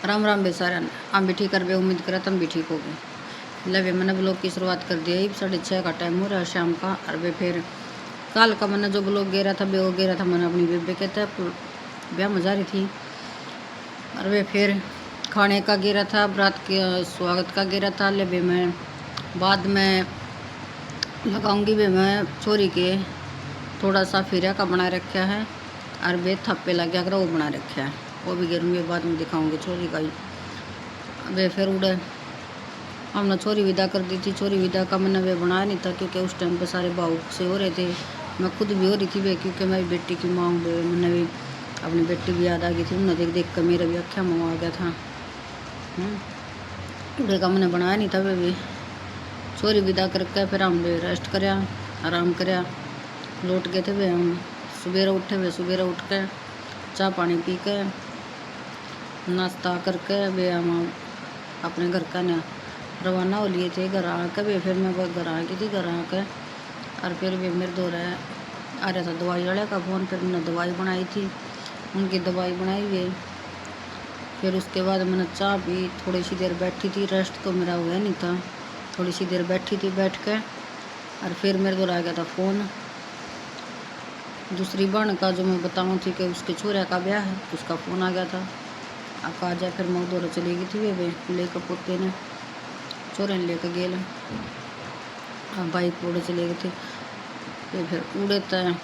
राम राम बेसारा हम भी ठीक कर बे, उम्मीद करा तुम भी ठीक हो गए। ले मैंने ब्लॉग की शुरुआत कर दी है। 6:30 का टाइम हो रहा है शाम का। और वे फिर कल का मैंने जो ब्लॉग गेरा था वो गेरा था मैंने अपनी बेबे के तहत ब्याह मजा रही थी। और वे फिर खाने का गेरा था, बरात के स्वागत का गेरा था। ले बे मैं बाद में लगाऊंगी बे मैं चोरी के थोड़ा सा फिरा का बना रखा है। और वे थप्पे लग गया वो बना रखा है, वो भी गिरूँगी, बाद में दिखाऊंगी छोरी का ही। वे फिर उड़े हमने छोरी विदा कर दी थी। छोरी विदा का मैंने वे बनाया नहीं था क्योंकि उस टाइम पे सारे भावुक से हो रहे थे। मैं खुद भी हो रही थी वे, क्योंकि मेरी बेटी की माँ वे मैंने भी अपनी बेटी भी याद आ गई थी। उन्हें देख देख कर मेरा भी अख्या मुँह आ गया था। उड़े का मैंने बनाया नहीं था वे भी। छोरी विदा करके फिर हम रेस्ट कराया, आराम कराया, लौट गए थे वे। हम सवेरे उठे वे, सवेरे उठ के चाय पानी पी के नाश्ता करके वे हम अपने घर का ना रवाना हो लिए थे। घर आके वे फिर मैं घर आ गई थी। घर आके और फिर वे मेरे दो आ रहा था दवाई वाले का फ़ोन। फिर मैंने दवाई बनाई थी, उनकी दवाई बनाई वे। फिर उसके बाद मैंने चाय पी, थोड़ी सी देर बैठी थी। रेस्ट तो मेरा हुआ नहीं था, थोड़ी सी देर बैठी थी। बैठ के और फिर मेरे दो आ गया था फ़ोन दूसरी बहन का, जो मैं बताऊँ थी कि उसके छोरे का ब्याह है, उसका फ़ोन आ गया था। अब आ जाए फिर मैं उधर चली गई थी वे लेकर पोते ने छोरे ने लेकर गेल। अब बाइक उड़े चले गए थे। फिर उड़े तय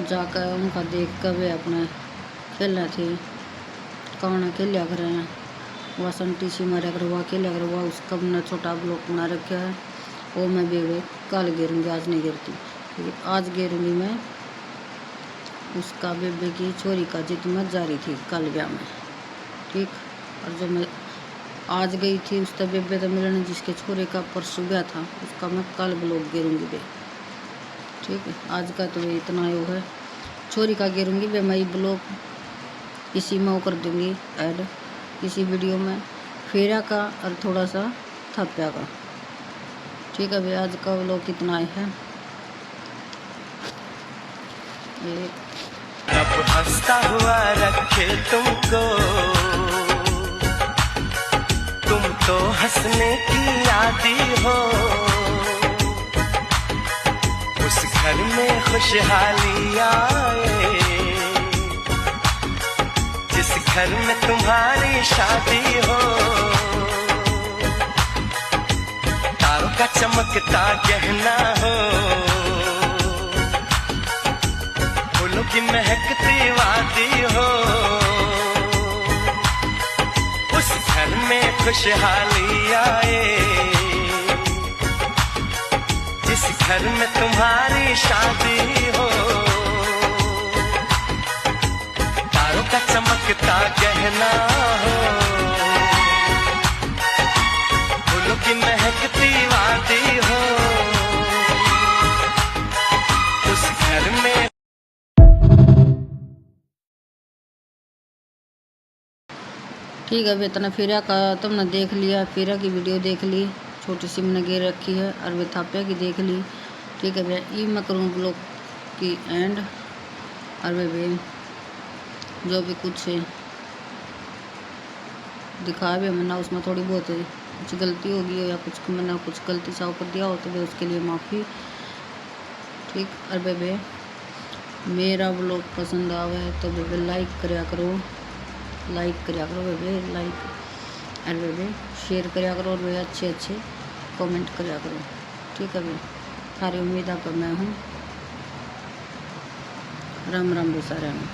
जाकर उनका देख कर वे अपने खेलना थे कौन खेलिया कर रहे हैं। वह संटी सी मारा कर वह खेलिया कर। वह उसका मैंने छोटा ब्लॉक बना रखा है, वो मैं वे कल गिरूँगी, आज नहीं गिरती। आज गिरूँगी मैं उसका बेबे की छोरी का जित मैं जारी थी कल ब्याह में, ठीक। और जो मैं आज गई थी उस तब बेबे तो मिलने जिसके छोरे का परसों ब्याह था, उसका मैं कल ब्लॉग गिरूँगी बे, ठीक है। आज का तो इतना योग है। छोरी का गिरूँगी बे मैं ब्लॉग इसी में वो कर दूँगी ऐड इसी वीडियो में, फेरा का और थोड़ा सा थप्पा का, ठीक है भैया। आज का ब्लॉग कितना है। रब हंसता हुआ रखे तुमको, तुम तो हंसने की आदी हो। उस घर में खुशहाली आए जिस घर में तुम्हारी शादी हो। तारों का चमकता गहना हो, फूलों की महकती वादी हो। उस घर में खुशहाली आए जिस घर में तुम्हारी शादी हो। तारों का चमकता गहना हो, फूलों की महकती वादी हो। उस घर में ठीक है। इतना फेरा का तुमने देख लिया, फेरा की वीडियो देख ली, छोटी सी मैंने गेर रखी है। और वे थापे की देख ली, ठीक है भैया। ये मैं करूँ ब्लॉग की एंड। और वे जो भी कुछ दिखा भी मैंने उसमें थोड़ी बहुत कुछ गलती होगी हो या कुछ मैंने कुछ गलती सा कर दिया हो तो वे उसके लिए माफ़ी, ठीक। और वे मेरा ब्लॉग पसंद आवे तो वे लाइक कराया करो, लाइक कराया करो वे लाइक, और वे शेयर कराया करो, और वे अच्छे अच्छे कमेंट कराया करो, ठीक है भाई। सारी उम्मीद आप मैं हूँ। राम राम बेसारा में।